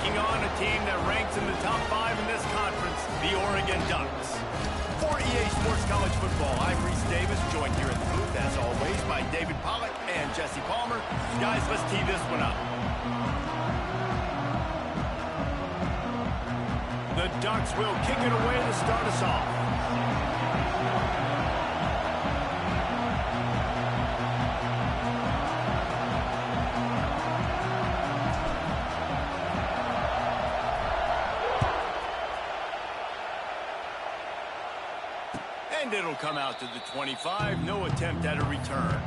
taking on a team that ranks in the top 5 in this conference, the Oregon Ducks. For EA Sports College Football, I'm Reese Davis, joined here in the booth, as always, by David Pollack and Jesse Palmer. Guys, let's tee this one up. The Ducks will kick it away to start us off. And it'll come out to the 25. No attempt at a return.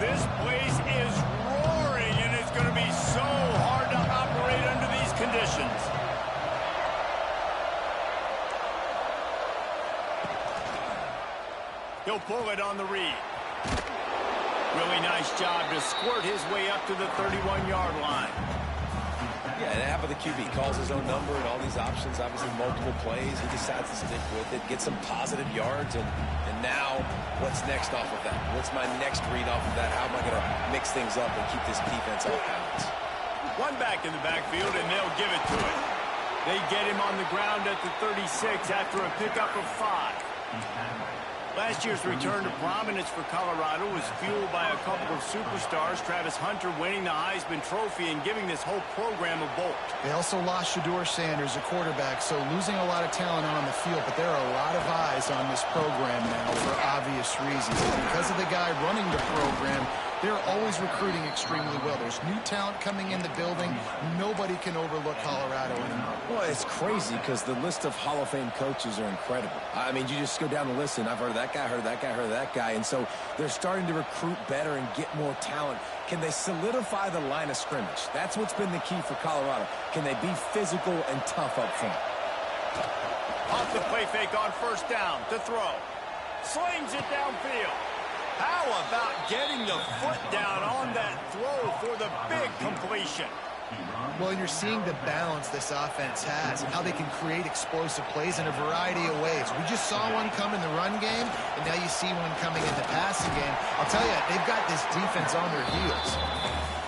This place is roaring, and it's going to be so hard to operate under these conditions. He'll pull it on the read. Really nice job to squirt his way up to the 31-yard line. Yeah, and half of the QB calls his own number and all these options, obviously multiple plays. He decides to stick with it, get some positive yards, and now what's next off of that? What's my next read off of that? How am I going to mix things up and keep this defense off balance? One back in the backfield, and they'll give it to him. They get him on the ground at the 36 after a pickup of 5. Last year's return to prominence for Colorado was fueled by a couple of superstars, Travis Hunter winning the Heisman Trophy and giving this whole program a bolt. They also lost Shedeur Sanders, a quarterback, so losing a lot of talent on the field, but there are a lot of eyes on this program now for obvious reasons. And because of the guy running the program, they're always recruiting extremely well. There's new talent coming in the building. Nobody can overlook Colorado anymore. Well, it's crazy because the list of Hall of Fame coaches are incredible. I mean, you just go down the list, and I've heard of that guy, heard of that guy, heard of that guy. And so they're starting to recruit better and get more talent. Can they solidify the line of scrimmage? That's what's been the key for Colorado. Can they be physical and tough up front? Off the play fake on first down to throw. Slings it downfield. How about getting the foot down on that throw for the big completion? Well, you're seeing the balance this offense has and how they can create explosive plays in a variety of ways. We just saw one come in the run game, and now you see one coming in the passing game. I'll tell you, they've got this defense on their heels.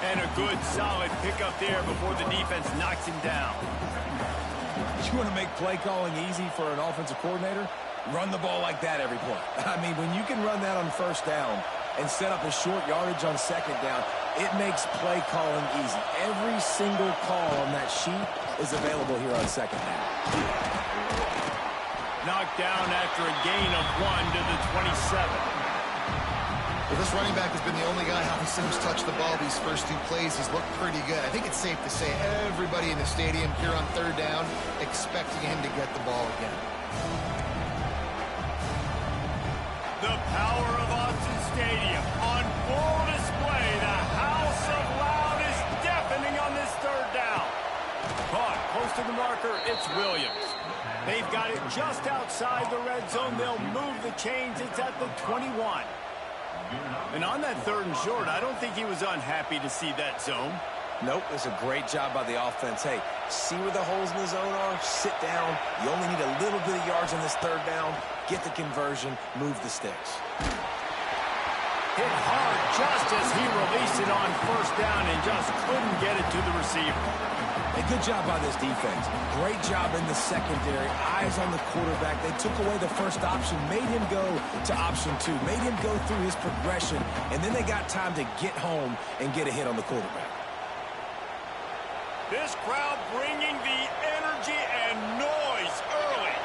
And a good, solid pickup there before the defense knocks him down. You want to make play calling easy for an offensive coordinator? Run the ball like that every play. I mean, when you can run that on first down and set up a short yardage on second down, it makes play calling easy. Every single call on that sheet is available here on second down. Knocked down after a gain of 1 to the 27. Well, this running back has been the only guy obviously who's touched the ball these first 2 plays. He's looked pretty good. I think it's safe to say everybody in the stadium here on third down expecting him to get the ball again. The power of Austin Stadium on full display. The house of loud is deafening on this third down. Caught close to the marker, it's Williams. They've got it just outside the red zone. They'll move the chains. It's at the 21. And on that 3rd and short, I don't think he was unhappy to see that zone. Nope, it's a great job by the offense. Hey, see where the holes in the zone are, sit down. You only need a little bit of yards on this third down. Get the conversion, move the sticks. Hit hard just as he released it on first down and just couldn't get it to the receiver. A good job by this defense. Great job in the secondary. Eyes on the quarterback. They took away the first option, made him go to option 2, made him go through his progression, and then they got time to get home and get a hit on the quarterback. This crowd bringing the energy and noise early.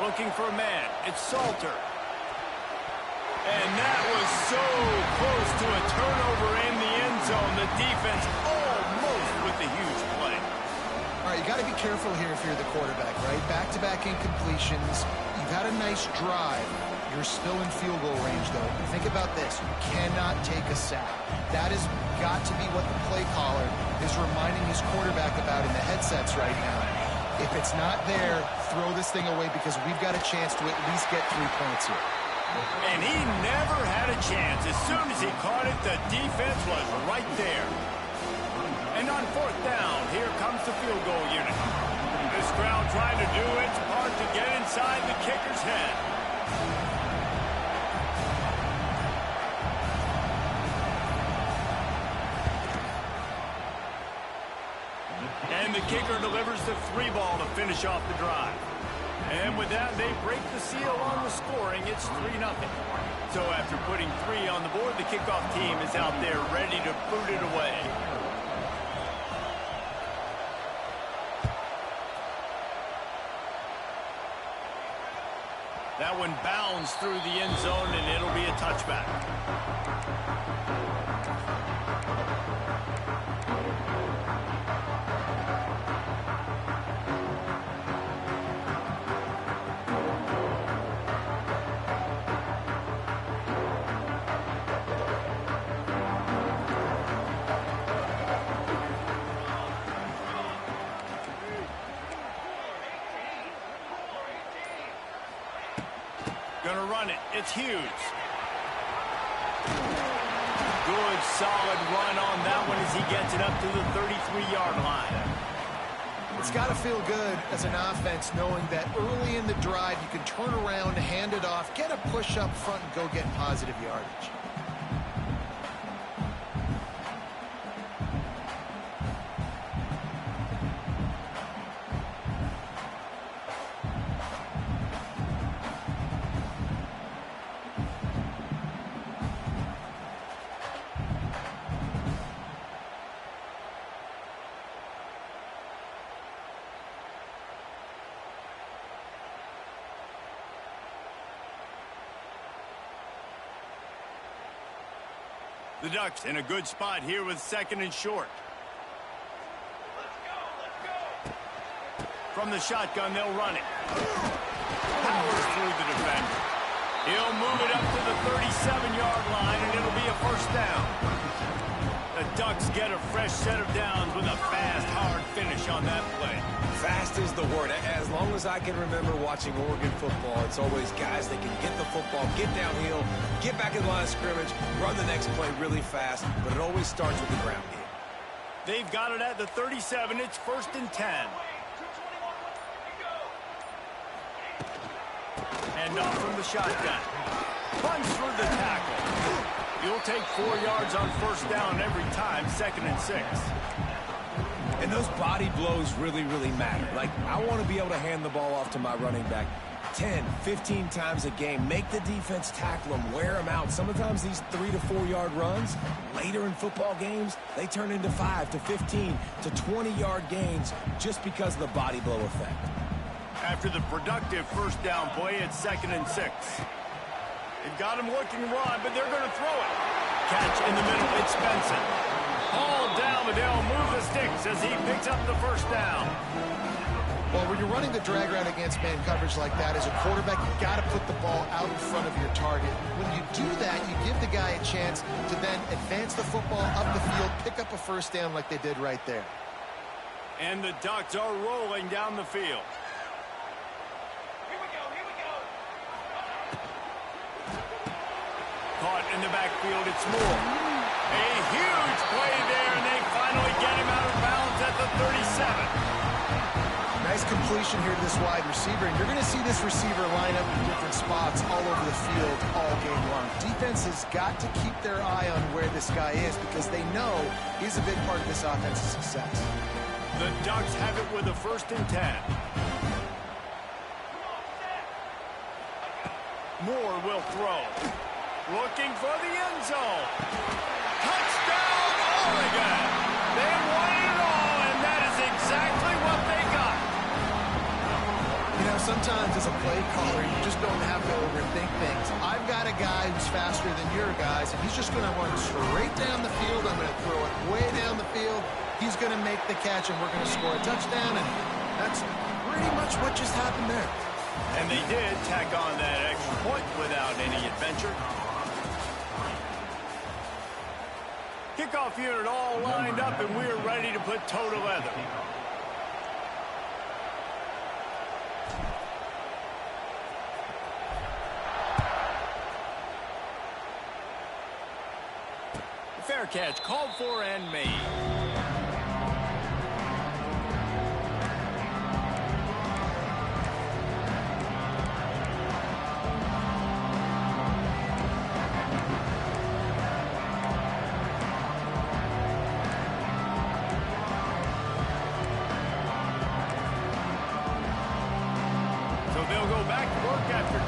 Looking for a man. It's Salter. And that was so close to a turnover in the end zone. The defense almost with the huge play. All right, you got to be careful here if you're the quarterback, right? Back-to-back incompletions. You've had a nice drive. You're still in field goal range, though. Think about this. You cannot take a sack. That has got to be what the play caller is reminding his quarterback about in the headsets right now. If it's not there, throw this thing away because we've got a chance to at least get 3 points here. And he never had a chance. As soon as he caught it, the defense was right there. And on 4th down, here comes the field goal unit. This crowd trying to do its part to get inside the kicker's head. And the kicker delivers the 3-ball to finish off the drive. And with that, they break the seal on the scoring. It's 3-0. So after putting 3 on the board, the kickoff team is out there ready to boot it away. That one bounds through the end zone, and it'll be a touchback. Gonna run it. It's Hughes. Good, solid run on that one as he gets it up to the 33-yard line. It's got to feel good as an offense knowing that early in the drive you can turn around, hand it off, get a push up front, and go get positive yardage. The Ducks in a good spot here with 2nd and short. From the shotgun, they'll run it. Powers through the defender. He'll move it up to the 37-yard line, and it'll be a first down. The Ducks get a fresh set of downs with a fast, hard finish on that play. Fast is the word. As long as I can remember watching Oregon football, it's always guys that can get the football, get downhill, get back in the line of scrimmage, run the next play really fast, but it always starts with the ground game. They've got it at the 37. It's 1st and 10. And off from the shotgun. Punch through the tackle. You'll take 4 yards on first down every time, 2nd and 6. And those body blows really, really matter. Like, I want to be able to hand the ball off to my running back 10, 15 times a game. Make the defense tackle them, wear them out. Sometimes these 3 to 4 yard runs, later in football games, they turn into 5 to 15 to 20-yard gains just because of the body blow effect. After the productive first down play, it's 2nd and 6. They've got him looking run, but they're going to throw it. Catch in the middle, it's Benson. Hauled down, but they'll move the sticks as he picks up the first down. Well, when you're running the drag route against man coverage like that, as a quarterback, you've got to put the ball out in front of your target. When you do that, you give the guy a chance to then advance the football up the field, pick up a first down like they did right there. And the Ducks are rolling down the field. Caught in the backfield, it's Moore. A huge play there, and they finally get him out of bounds at the 37. Nice completion here to this wide receiver, and you're going to see this receiver line up in different spots all over the field all game long. Defense has got to keep their eye on where this guy is because they know he's a big part of this offense's success. The Ducks have it with a 1st and 10. Moore will throw. Looking for the end zone. Touchdown, Oregon! They won it all, and that is exactly what they got. You know, sometimes as a play caller, you just don't have to overthink things. I've got a guy who's faster than your guys, and he's just going to run straight down the field. I'm going to throw it way down the field. He's going to make the catch, and we're going to score a touchdown, and that's pretty much what just happened there. And they did tack on that extra point without any adventure. Kickoff unit all lined up, and we're ready to put toe to leather. Fair catch called for and made.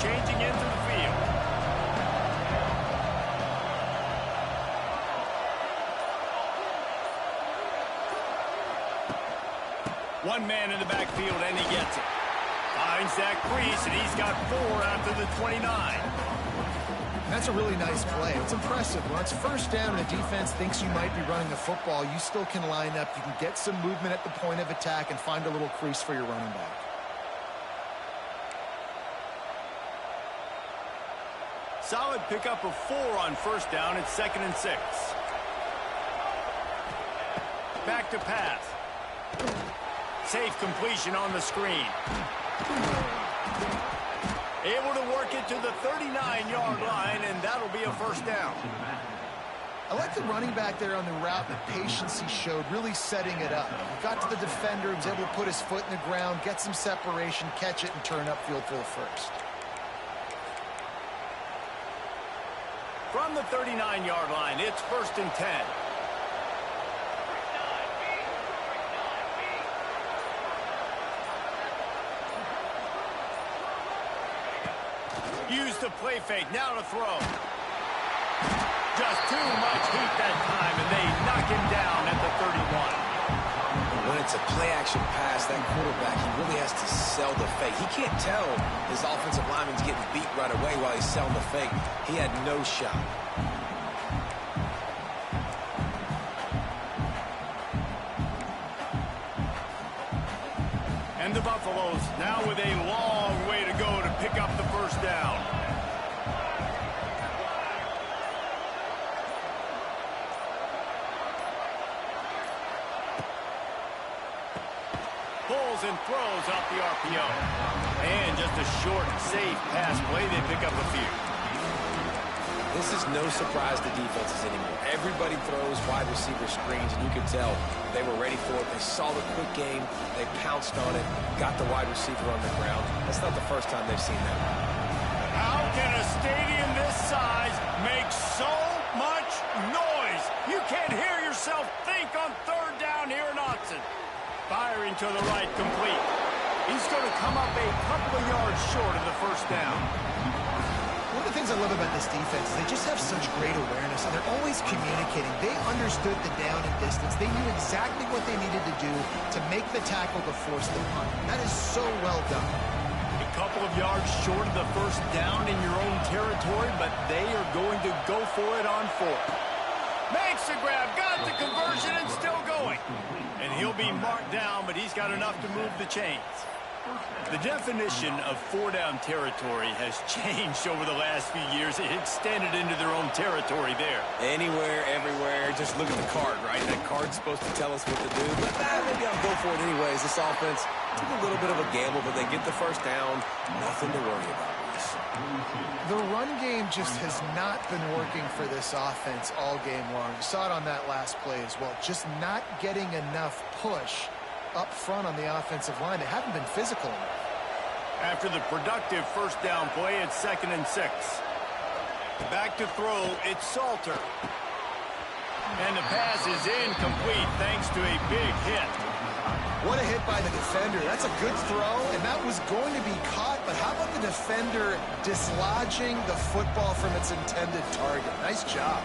changing into the field. One man in the backfield, and he gets it. Finds that crease, and he's got 4 after the 29. That's a really nice play. It's impressive. When it's first down and the defense thinks you might be running the football, you still can line up. You can get some movement at the point of attack and find a little crease for your running back. Solid pickup of 4 on first down. It's 2nd and 6. Back to pass. Safe completion on the screen. Able to work it to the 39-yard line, and that'll be a first down. I like the running back there on the route, the patience he showed, really setting it up. He got to the defender, he was able to put his foot in the ground, get some separation, catch it, and turn upfield for the first. From the 39-yard line, it's 1st and 10. Use the play fake, now to throw. Just too much heat that time, and they knock him down at the 31. When it's a play-action pass, that quarterback, he really has to sell the fake. He can't tell his offensive lineman's getting beat right away while he's selling the fake. He had no shot. And the Buffaloes now with a long way to go to pick up the first down. Pulls and throws off the RPO. And just a short, safe pass play. They pick up a few. This is no surprise to defenses anymore. Everybody throws wide receiver screens, and you can tell they were ready for it. They saw the quick game. They pounced on it, got the wide receiver on the ground. That's not the first time they've seen that. How can a stadium this size make so much noise? You can't hear yourself think on 3rd down here in Autzen. Firing to the right, complete. He's going to come up a couple of yards short of the first down. One of the things I love about this defense is they just have such great awareness, and they're always communicating. They understood the down and distance. They knew exactly what they needed to do to make the tackle to force the punt. That is so well done. A couple of yards short of the first down in your own territory, but they are going to go for it on 4th. Makes the grab, got the conversion, and still going. And he'll be marked down, but he's got enough to move the chains. The definition of 4-down territory has changed over the last few years. It extended into their own territory there. Anywhere, everywhere, just look at the card, right? That card's supposed to tell us what to do, but maybe I'll go for it anyways. This offense took a little bit of a gamble, but they get the first down. Nothing to worry about. The run game just has not been working for this offense all game long. You saw it on that last play as well. Just not getting enough push up front on the offensive line. They haven't been physical enough. After the productive first down play, it's 2nd and 6. Back to throw, it's Salter. And the pass is incomplete thanks to a big hit. What a hit by the defender. That's a good throw, and that was going to be caught, but how about the defender dislodging the football from its intended target? Nice job.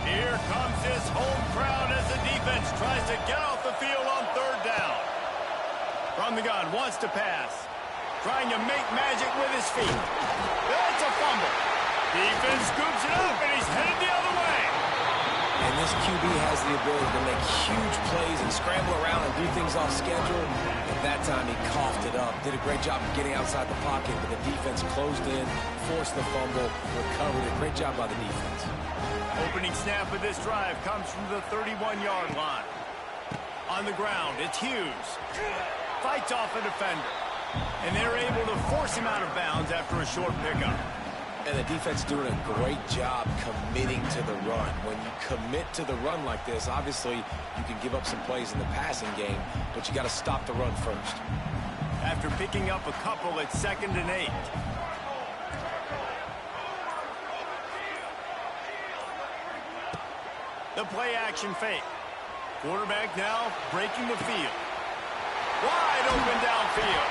Here comes his home crowd as the defense tries to get off the field on 3rd down. From the gun, wants to pass. Trying to make magic with his feet. That's a fumble. Defense scoops it up, and he's headed the other way. And this QB has the ability to make huge plays and scramble around and do things off schedule. At that time, he coughed it up. Did a great job of getting outside the pocket, but the defense closed in, forced the fumble, recovered it. Great job by the defense. Opening snap of this drive comes from the 31-yard line. On the ground, it's Hughes. Fights off a defender. And they're able to force him out of bounds after a short pickup. And the defense doing a great job committing to the run. When you commit to the run like this, obviously you can give up some plays in the passing game, but you got to stop the run first. After picking up a couple, it's 2nd and 8. The play action fake. Quarterback now breaking the field. Wide open downfield.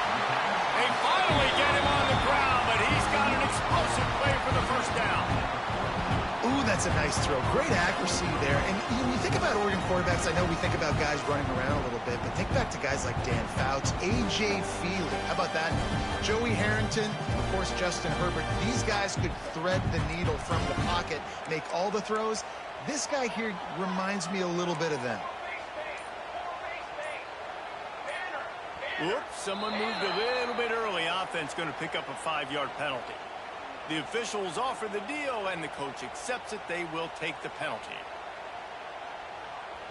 They finally get him on the ground, but he's got an explosive play for the first down. Ooh, that's a nice throw. Great accuracy there. And when you think about Oregon quarterbacks, I know we think about guys running around a little bit, but think back to guys like Dan Fouts, A.J. Feely. How about that? Joey Harrington, of course, Justin Herbert. These guys could thread the needle from the pocket, make all the throws. This guy here reminds me a little bit of them. Whoops, someone moved a little bit early. Offense going to pick up a 5-yard penalty. The officials offer the deal, and the coach accepts it. They will take the penalty.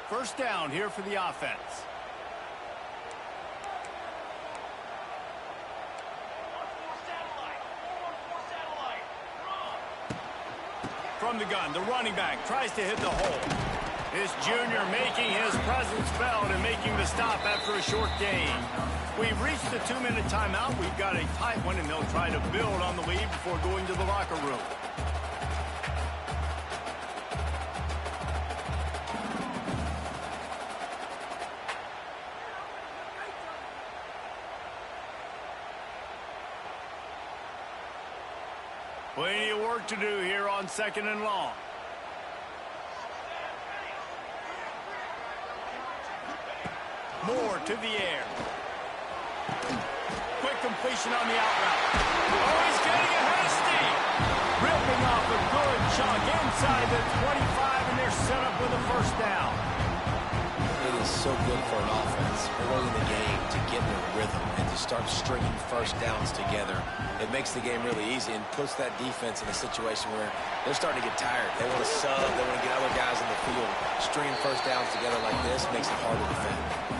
First down here for the offense. From the gun, the running back tries to hit the hole. This junior making his presence felt and making the stop after a short gain. We've reached the 2-minute timeout. We've got a tight one, and they'll try to build on the lead before going to the locker room. Plenty of work to do here on 2nd and long. Moore to the air. Quick completion on the out route. Oh, he's getting ahead of steam. Ripping off a good chunk inside the 25, and they're set up with a first down. It is so good for an offense early in the game to get in a rhythm and to start stringing first downs together. It makes the game really easy and puts that defense in a situation where they're starting to get tired. They want to sub. They want to get other guys in the field. Stringing first downs together like this makes it hard to defend.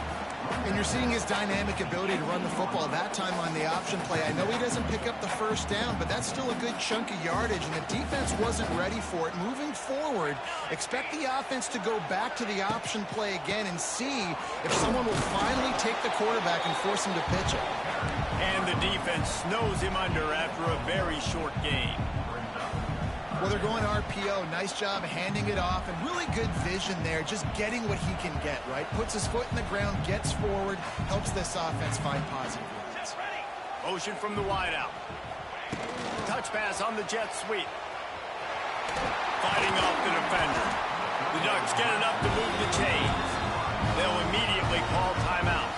And you're seeing his dynamic ability to run the football, that time on the option play. I know he doesn't pick up the first down, but that's still a good chunk of yardage, and the defense wasn't ready for it. Moving forward, expect the offense to go back to the option play again and see if someone will finally take the quarterback and force him to pitch it. And the defense snows him under after a very short game. Well, they're going RPO. Nice job handing it off, and really good vision there, just getting what he can get, right? Puts his foot in the ground, gets forward, helps this offense find positive runs. Motion from the wideout. Touch pass on the jet sweep. Fighting off the defender. The Ducks get it up to move the chains. They'll immediately call timeout.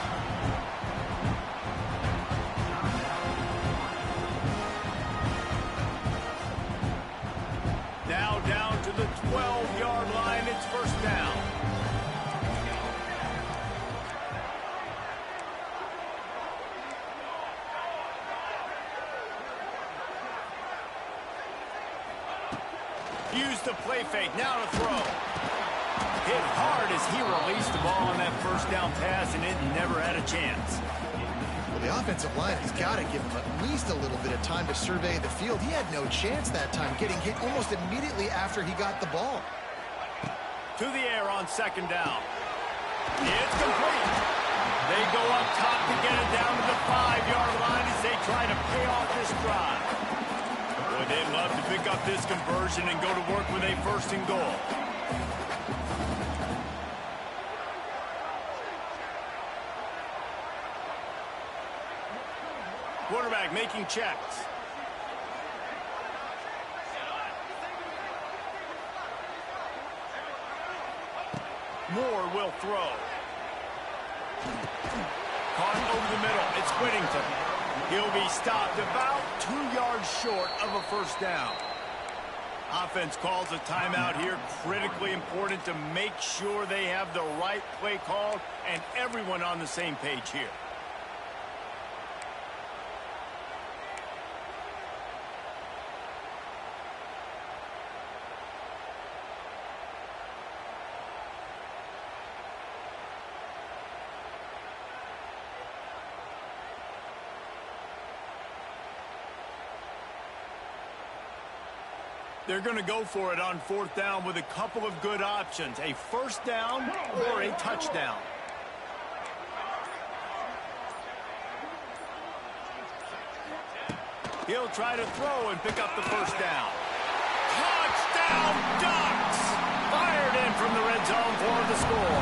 Now down to the 12-yard line. It's first down. Use the play fake. Now to throw. Hit hard as he released the ball on that first down pass, and it never had a chance. Well, the offensive line has got to give him at least a little bit of time to survey the field. He had no chance that time, getting hit almost immediately after he got the ball. To the air on second down. It's complete. They go up top to get it down to the 5-yard line as they try to pay off this drive. Boy, they'd love to pick up this conversion and go to work with a first and goal. Quarterback making checks. Moore will throw. Caught over the middle. It's Whittington. He'll be stopped about 2 yards short of a first down. Offense calls a timeout here. Critically important to make sure they have the right play called and everyone on the same page here. They're going to go for it on fourth down with a couple of good options, a first down or a touchdown. He'll try to throw and pick up the first down. Touchdown, Ducks! Fired in from the red zone for the score.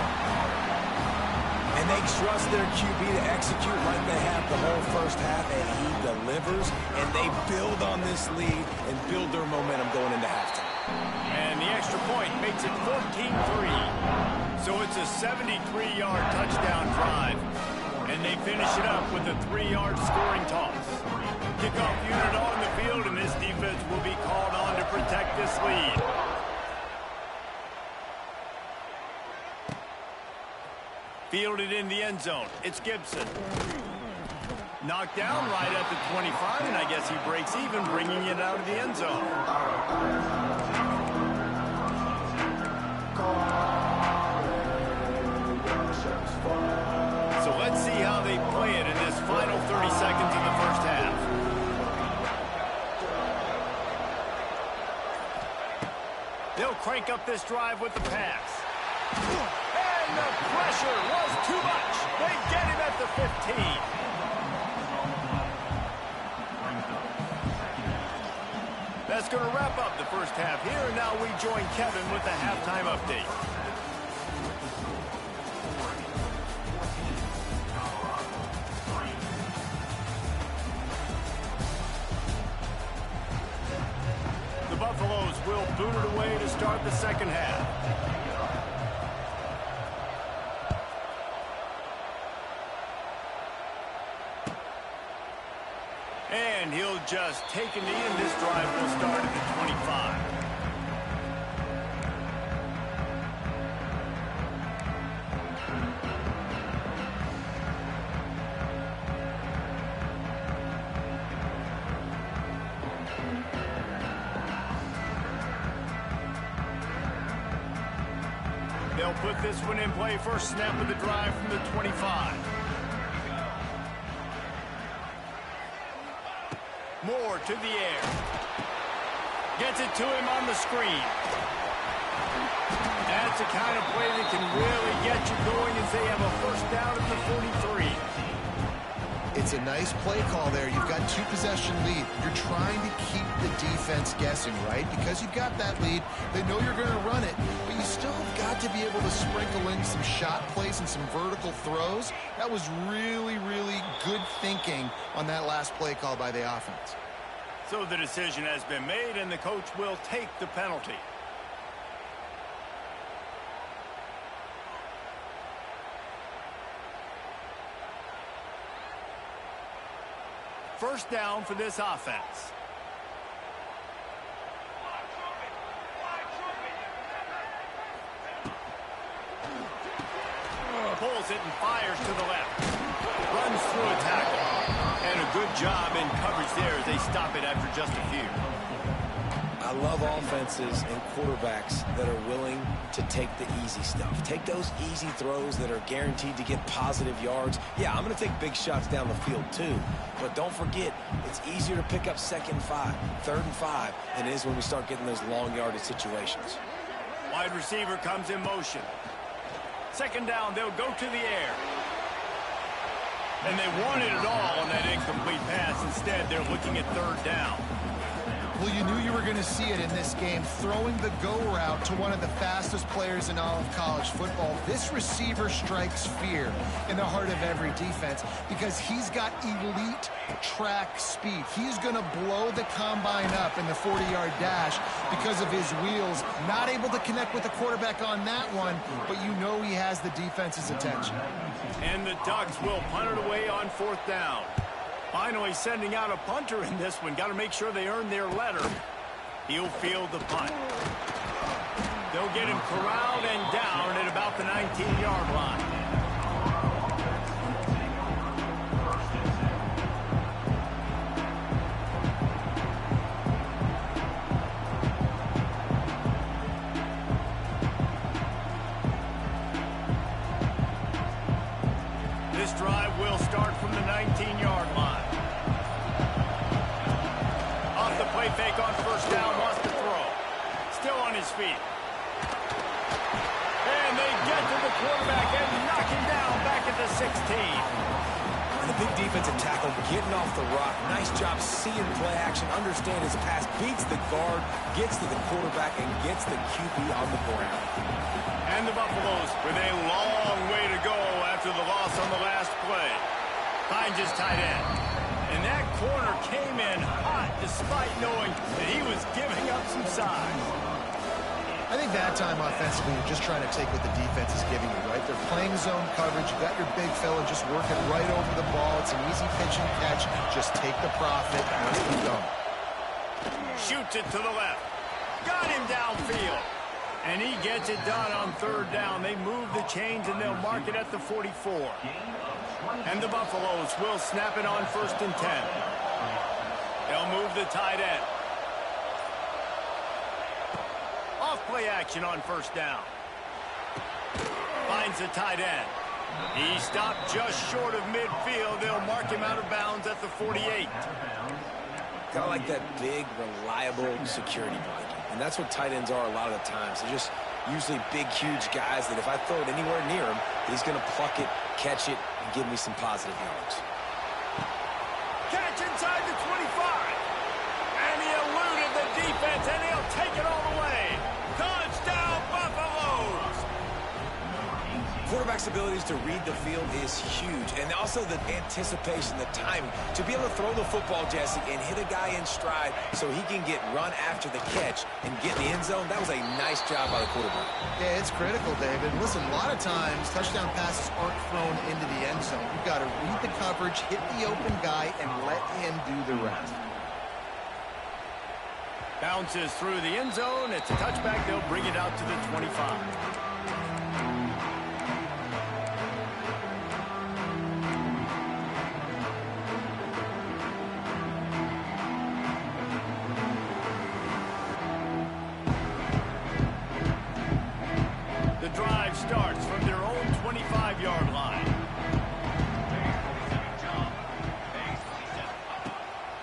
And they trust their QB to execute like they have the whole first half, and he delivers, and they build on this lead and build their momentum going into halftime. And the extra point makes it 14-3. So it's a 73-yard touchdown drive. And they finish it up with a 3-yard scoring toss. Kickoff unit on the field, and this defense will be called on to protect this lead. Fielded in the end zone. It's Gibson. Knocked down right at the 25, and I guess he breaks even, bringing it out of the end zone. So let's see how they play it in this final 30 seconds of the first half. They'll crank up this drive with the pass. And the pressure was too much. They get him at the 15. That's going to wrap up the first half here, and now we join Kevin with the halftime update. The Buffaloes will boot it away to start the second half. And he'll just take a knee, and this drive will start at the 25. They'll put this one in play. First snap of the drive from the 25. Moore to the air. Gets it to him on the screen. That's the kind of play that can really get you going as they have a first down at the 43. It's a nice play call there. You've got 2-possession lead. You're trying to keep the defense guessing, right? Because you've got that lead, they know you're going to run it, but you still have got to be able to sprinkle in some shot plays and some vertical throws. That was really, really good thinking on that last play call by the offense. So the decision has been made, and the coach will take the penalty. First down for this offense. Pulls it and fires to the left. Runs through a tackle. And a good job in coverage there as they stop it after just a few. I love offenses and quarterbacks that are willing to take the easy stuff. Take those easy throws that are guaranteed to get positive yards. Yeah, I'm going to take big shots down the field too. But don't forget, it's easier to pick up 2nd and 5, 3rd and 5 than it is when we start getting those long yardage situations. Wide receiver comes in motion. Second down, they'll go to the air. And they wanted it all on that incomplete pass. Instead, they're looking at 3rd down. Well, you knew you were going to see it in this game, throwing the go route to one of the fastest players in all of college football. This receiver strikes fear in the heart of every defense because he's got elite track speed. He's going to blow the combine up in the 40-yard dash because of his wheels. Not able to connect with the quarterback on that one, but you know he has the defense's attention. And the Ducks will punt it away on 4th down. Finally sending out a punter in this one. Got to make sure they earn their letter. He'll field the punt. They'll get him corralled and down at about the 19-yard line. This drive will start from the 19-yard line. Off the play fake on 1st down, wants to throw. Still on his feet. And they get to the quarterback and knock him down back at the 16. The Big defensive tackle getting off the rock. Nice job seeing play action, understand his pass, beats the guard, gets to the quarterback, and gets the QB on the ground. And the Buffaloes with a long way to go after the loss on the last play. Finds his tight end. And that corner came in hot despite knowing that he was giving up some size. I think that time offensively, you're just trying to take what the defense is giving you, right? They're playing zone coverage. You got your big fella just working right over the ball. It's an easy pitch and catch. Just take the profit and let's keep going. Shoots it to the left. Got him downfield. And he gets it done on third down. They move the chains and they'll mark it at the 44. And the Buffaloes will snap it on 1st and 10. They'll move the tight end. Off-play action on 1st down. Finds the tight end. He stopped just short of midfield. They'll mark him out of bounds at the 48. Kind of like that big, reliable security blanket. And that's what tight ends are a lot of the times. They're just usually big, huge guys that if I throw it anywhere near him, he's going to pluck it, catch it, and give me some positive yards. Catch inside the 25. And he eluded the defense, and he'll take it all the way. Touchdown, Buffaloes! Quarterback's abilities to read the field is huge, and also the anticipation, the timing. To be able to throw the football, Jesse, and hit a guy in stride so he can get run after the catch and get in the end zone, that was a nice job by the quarterback. Yeah, it's critical, David. Listen, a lot of times, touchdown passes aren't thrown into the end zone. You've got to read the coverage, hit the open guy, and let him do the rest. Bounces through the end zone. It's a touchback. They'll bring it out to the 25. The drive starts from their own 25-yard line.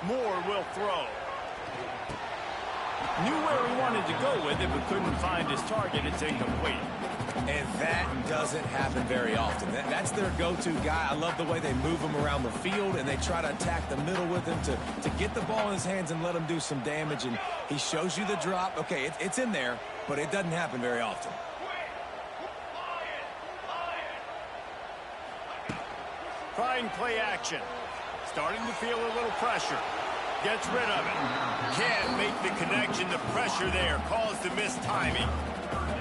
Moore will throw. Knew where he wanted to go with it, but couldn't find his target. It's incomplete. And that doesn't happen very often. That's their go-to guy. I love the way they move him around the field, and they try to attack the middle with him to get the ball in his hands and let him do some damage. And he shows you the drop. Okay, it's in there, but it doesn't happen very often. Trying play action. Starting to feel a little pressure. Gets rid of it. Can't make the connection. The pressure there caused the missed timing.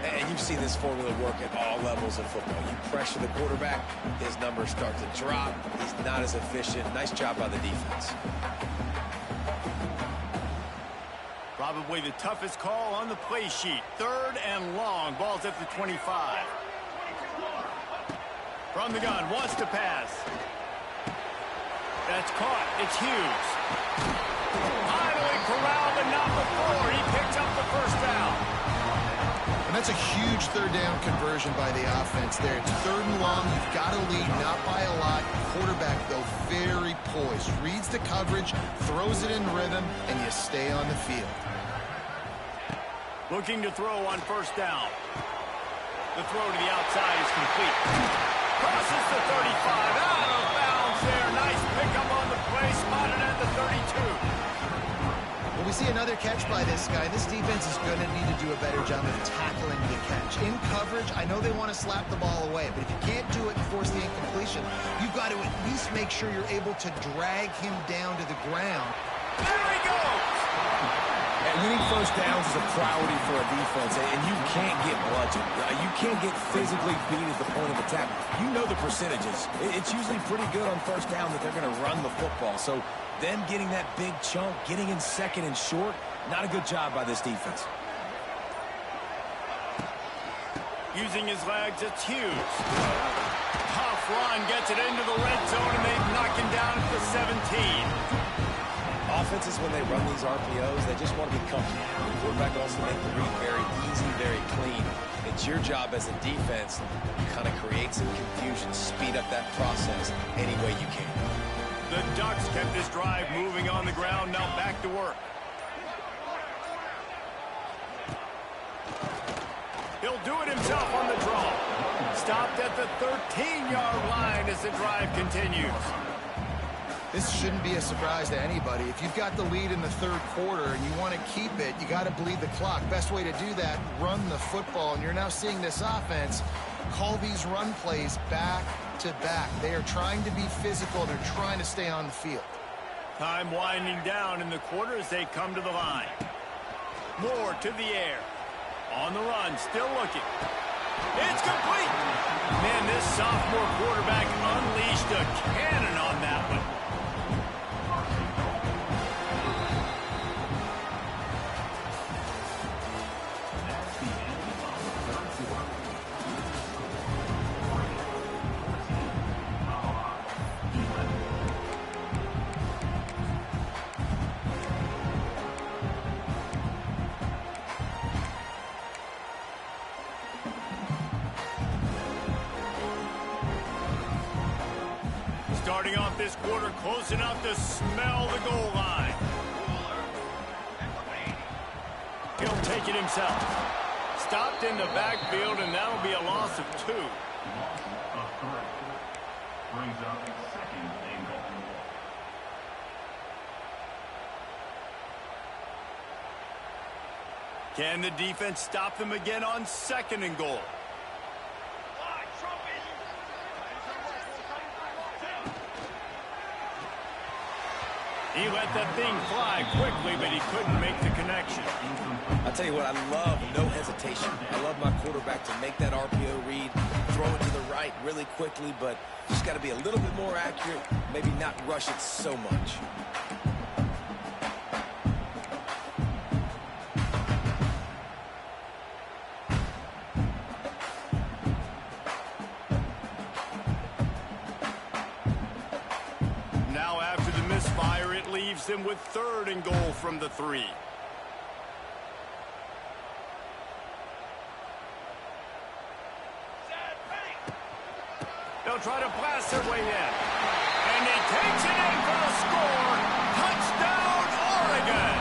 And you've seen this formula work at all levels of football. You pressure the quarterback, his numbers start to drop. He's not as efficient. Nice job by the defense. Probably the toughest call on the play sheet. 3rd and long. Ball's at the 25. From the gun. Wants to pass. That's caught. It's Hughes. Finally corralled, but not before. He picks up the 1st down. And that's a huge 3rd down conversion by the offense there. It's 3rd and long. You've got to lead, not by a lot. Quarterback, though, very poised. Reads the coverage, throws it in rhythm, and you stay on the field. Looking to throw on 1st down. The throw to the outside is complete. Crosses the 35. Out of bounds there. Nice pickup on the play. Spotted at the 32. Well, we see another catch by this guy. This defense is going to need to do a better job of tackling the catch. In coverage, I know they want to slap the ball away, but if you can't do it and force the incompletion, you've got to at least make sure you're able to drag him down to the ground. There he goes! And winning 1st downs is a priority for a defense, and you can't get bludgeoned. You can't get physically beat at the point of attack. You know the percentages. It's usually pretty good on 1st down that they're going to run the football. So them getting that big chunk, getting in 2nd and short, not a good job by this defense. Using his legs, it's Hughes. Tough run, gets it into the red zone, and they knock him down at the 17. Offenses, when they run these RPOs, they just want to be comfortable. The quarterback wants to make the read very easy, very clean. It's your job as a defense to kind of create some confusion, speed up that process any way you can. The Ducks kept this drive moving on the ground, now back to work. He'll do it himself on the draw. Stopped at the 13-yard line as the drive continues. This shouldn't be a surprise to anybody. If you've got the lead in the third quarter and you want to keep it, you got to bleed the clock. Best way to do that, run the football. And you're now seeing this offense call these run plays back to back. They are trying to be physical. They're trying to stay on the field. Time winding down in the quarter as they come to the line. Moore to the air. On the run, still looking. It's complete. Man, this sophomore quarterback unleashed a cannon on that one. Starting off this quarter close enough to smell the goal line. He'll take it himself. Stopped in the backfield, and that'll be a loss of 2. Brings up second and goal. Can the defense stop them again on 2nd and goal? He let that thing fly quickly, but he couldn't make the connection. I'll tell you what, I love no hesitation. I love my quarterback to make that RPO read, throw it to the right really quickly, but just got to be a little bit more accurate, maybe not rush it so much. Leaves them with 3rd and goal from the 3. They'll try to blast their way in. And he takes it in for the score. Touchdown, Oregon!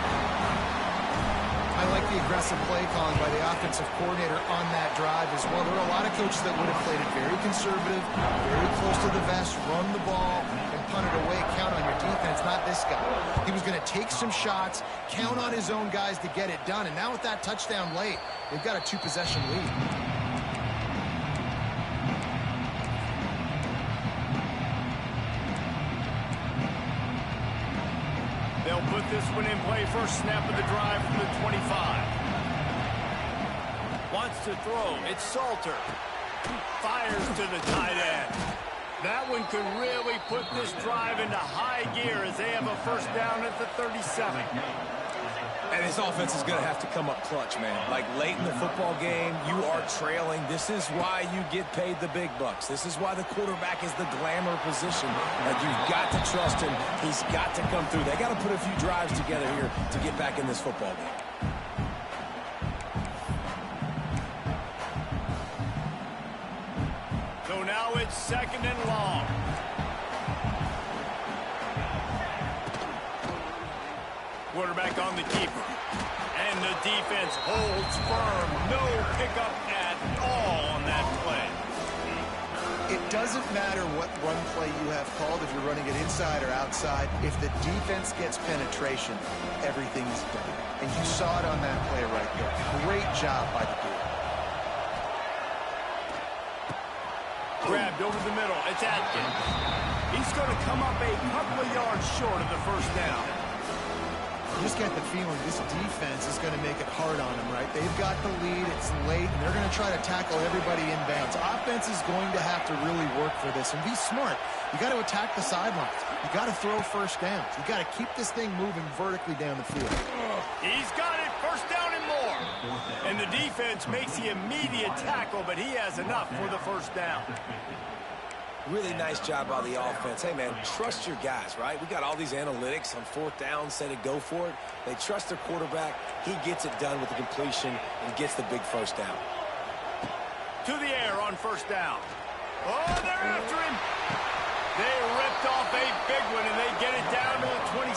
I like the aggressive play calling by the offensive coordinator on that drive as well. There are a lot of coaches that would have played it very conservative, very close to the vest, run the ball, and punt it away, count on your defense. Not this guy. He was going to take some shots, count on his own guys to get it done. And now with that touchdown late, they've got a 2-possession lead. They'll put this one in play. First snap of the drive from the 25. Wants to throw. It's Salter. Fires to the tight end. That one could really put this drive into high gear as they have a first down at the 37. And this offense is going to have to come up clutch, man. Like late in the football game, you are trailing. This is why you get paid the big bucks. This is why the quarterback is the glamour position. Like you've got to trust him. He's got to come through. They got to put a few drives together here to get back in this football game. So now it's 2nd and long. Quarterback on the keeper. And the defense holds firm. No pickup at all on that play. It doesn't matter what run play you have called, if you're running it inside or outside. If the defense gets penetration, everything's done. And you saw it on that play right there. Great job by the defense. Grabbed over the middle. It's Atkins. He's going to come up a couple of yards short of the first down. You just get the feeling this defense is going to make it hard on them, right? They've got the lead. It's late, and they're going to try to tackle everybody in bounds. Offense is going to have to really work for this and be smart. You got to attack the sidelines. You got to throw first downs. You got to keep this thing moving vertically down the field. He's got it. First down and more. And the defense makes the immediate tackle, but he has enough for the first down. Really nice job by the offense. Hey, man, trust your guys, right? We got all these analytics on 4th down, said it, go for it. They trust their quarterback. He gets it done with the completion and gets the big first down. To the air on first down. Oh, they're after him. They ripped off a big one, and they get it down to the 27.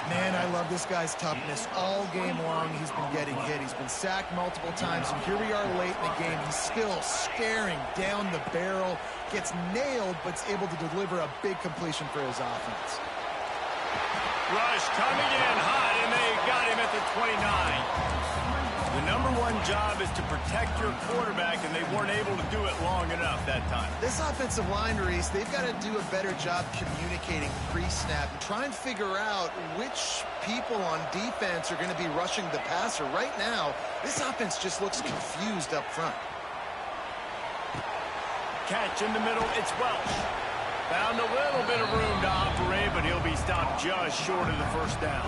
Man, I love this guy's toughness. All game long, he's been getting hit. He's been sacked multiple times, and here we are late in the game. He's still staring down the barrel, gets nailed, but is able to deliver a big completion for his offense. Rush coming in hot, and they got him at the 29. The number one job is to protect your quarterback, and they weren't able to do it long enough that time. This offensive line, Reese, they've got to do a better job communicating pre-snap and try and figure out which people on defense are going to be rushing the passer. Right now, this offense just looks confused up front. Catch in the middle, it's Welch. Found a little bit of room to operate, but he'll be stopped just short of the first down.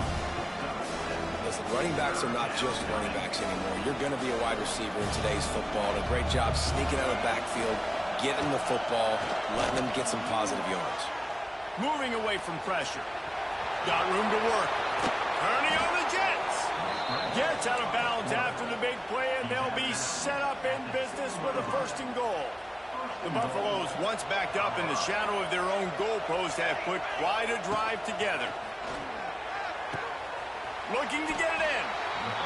Listen, running backs are not just running backs anymore. You're going to be a wide receiver in today's football. And a great job sneaking out of the backfield, getting the football, letting them get some positive yards. Moving away from pressure. Got room to work. Kearney on the Jets. Gets out of bounds after the big play, and they'll be set up in business with a 1st and goal. The Buffaloes, once backed up in the shadow of their own goalpost, have put quite a drive together. Looking to get it in.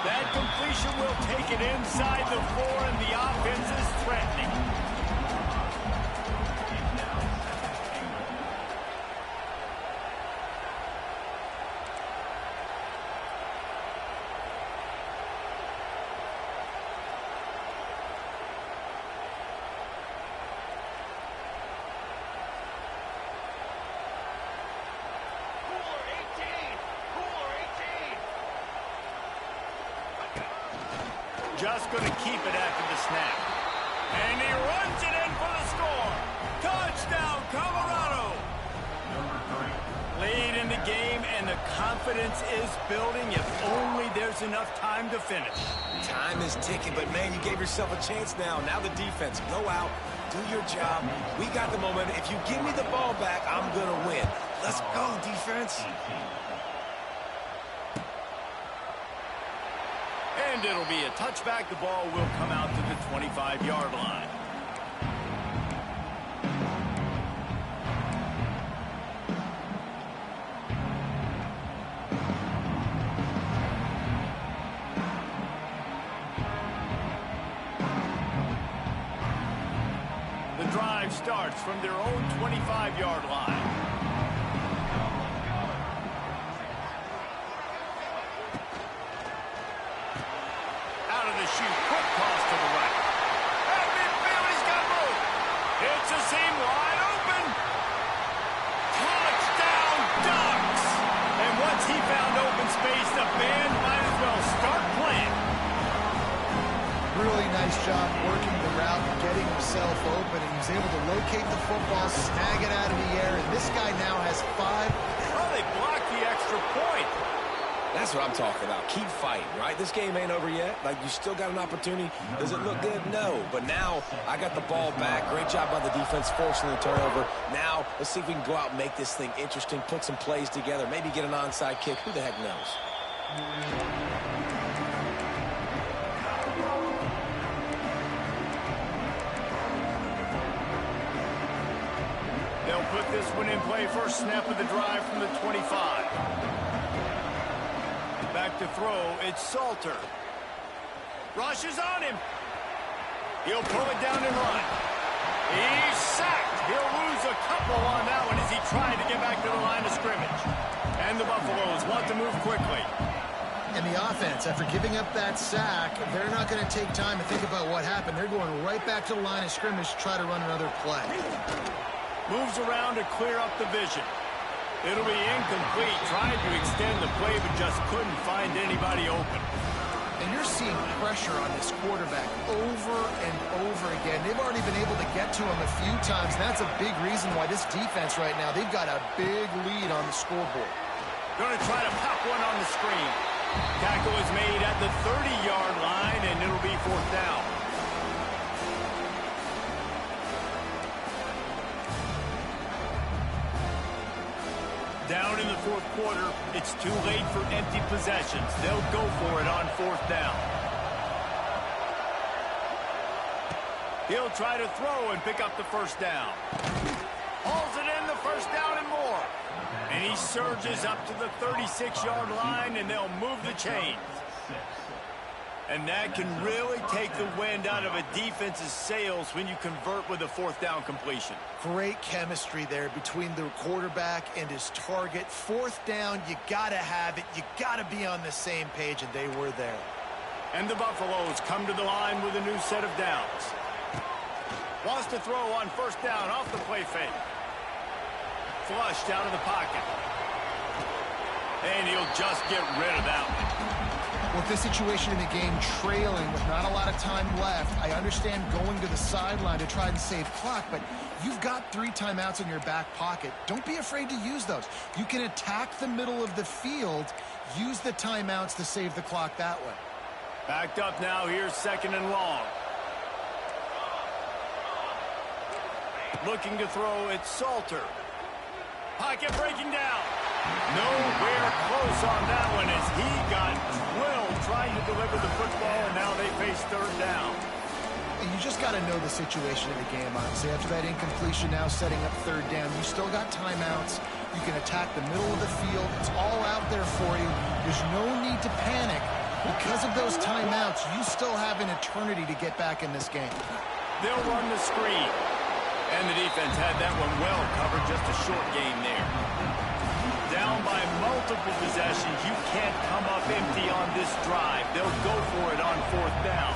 That completion will take it inside the 4, and the offense is threatening. Just going to keep it after the snap. And he runs it in for the score. Touchdown, Colorado. Lead in the game, and the confidence is building if only there's enough time to finish. Time is ticking, but, man, you gave yourself a chance now. Now the defense, go out, do your job. We got the momentum. If you give me the ball back, I'm going to win. Let's go, defense. And it'll be a touchback. The ball will come out to the 25-yard line. The drive starts from their own 25-yard line. Quick toss to the right. And McFeely's got room. It's a seam wide open. Touchdown, Ducks. And once he found open space, the band might as well start playing. Really nice job working the route and getting himself open. And he was able to locate the football, snag it out of the air. And this guy now has 5. Oh, they blocked the extra point. That's what I'm talking about. Keep fighting, right? This game ain't over yet. Like, you still got an opportunity. Does it look good? No. But now, I got the ball back. Great job by the defense forcing the turnover. Now, let's see if we can go out and make this thing interesting, put some plays together, maybe get an onside kick. Who the heck knows? They'll put this one in play. First snap of the drive from the 25. Back to throw, it's Salter. Rush is on him. He'll pull it down and run. He's sacked. He'll lose a couple on that one as he tried to get back to the line of scrimmage. And the Buffaloes want to move quickly. And the offense, after giving up that sack, they're not going to take time to think about what happened. They're going right back to the line of scrimmage to try to run another play. Moves around to clear up the vision. It'll be incomplete. Tried to extend the play, but just couldn't find anybody open. And you're seeing pressure on this quarterback over and over again. They've already been able to get to him a few times, and that's a big reason why this defense right now, they've got a big lead on the scoreboard. Going to try to pop one on the screen. Tackle is made at the 30-yard line, and it'll be 4th down. Down in the 4th quarter, it's too late for empty possessions. They'll go for it on 4th down. He'll try to throw and pick up the 1st down. Hauls it in, the 1st down and more. And he surges up to the 36-yard line, and they'll move the chains. And that can really take the wind out of a defense's sails when you convert with a fourth down completion. Great chemistry there between the quarterback and his target. Fourth down, you got to have it. You got to be on the same page, and they were there. And the Buffaloes come to the line with a new set of downs. Wants to throw on first down off the play fake. Flushed out of the pocket. And he'll just get rid of that one. With this situation in the game, trailing with not a lot of time left, I understand going to the sideline to try and save clock, but you've got 3 timeouts in your back pocket. Don't be afraid to use those. You can attack the middle of the field, use the timeouts to save the clock that way. Backed up now, here's 2nd and long. Looking to throw, it's Salter. Pocket breaking down. Nowhere close on that one as he got drilled trying to deliver the football, and now they face 3rd down. You just got to know the situation of the game, honestly. After that incompletion, now setting up 3rd down, you still got timeouts. You can attack the middle of the field. It's all out there for you. There's no need to panic. Because of those timeouts, you still have an eternity to get back in this game. They'll run the screen. And the defense had that one well covered, just a short game there. Down by multiple possessions, you can't come up empty on this drive. They'll go for it on 4th down.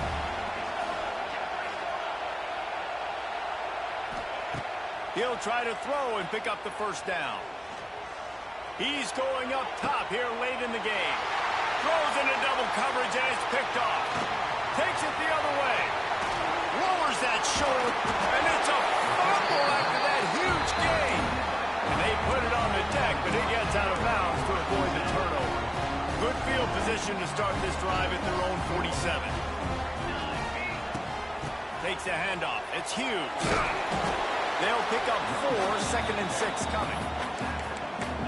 He'll try to throw and pick up the first down. He's going up top here late in the game. Throws into double coverage and it's picked off. Takes it the other way. Lowers that shoulder, and it's a fumble after that huge gain. And they put it on the deck, but it gets out of bounds to avoid the turnover. Good field position to start this drive at their own 47. Takes the handoff. It's huge. They'll pick up 4, 2nd and 6 coming.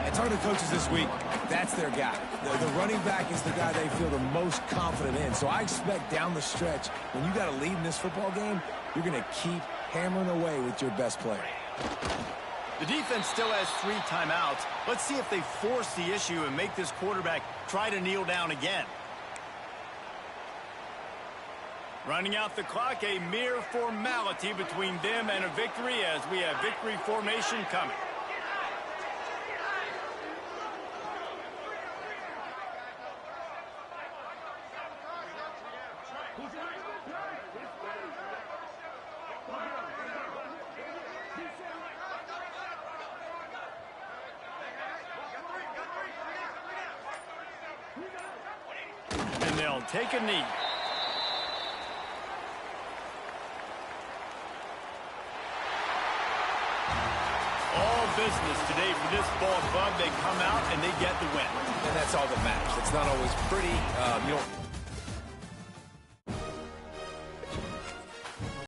And talking to coaches this week, that's their guy. The running back is the guy they feel the most confident in. So I expect down the stretch, when you got a lead in this football game, you're going to keep hammering away with your best player. The defense still has 3 timeouts. Let's see if they force the issue and make this quarterback try to kneel down again. Running out the clock, a mere formality between them and a victory as we have victory formation coming. And they'll take a knee. All business today for this ball club. They come out and they get the win. And that's all that matters. It's not always pretty. You don't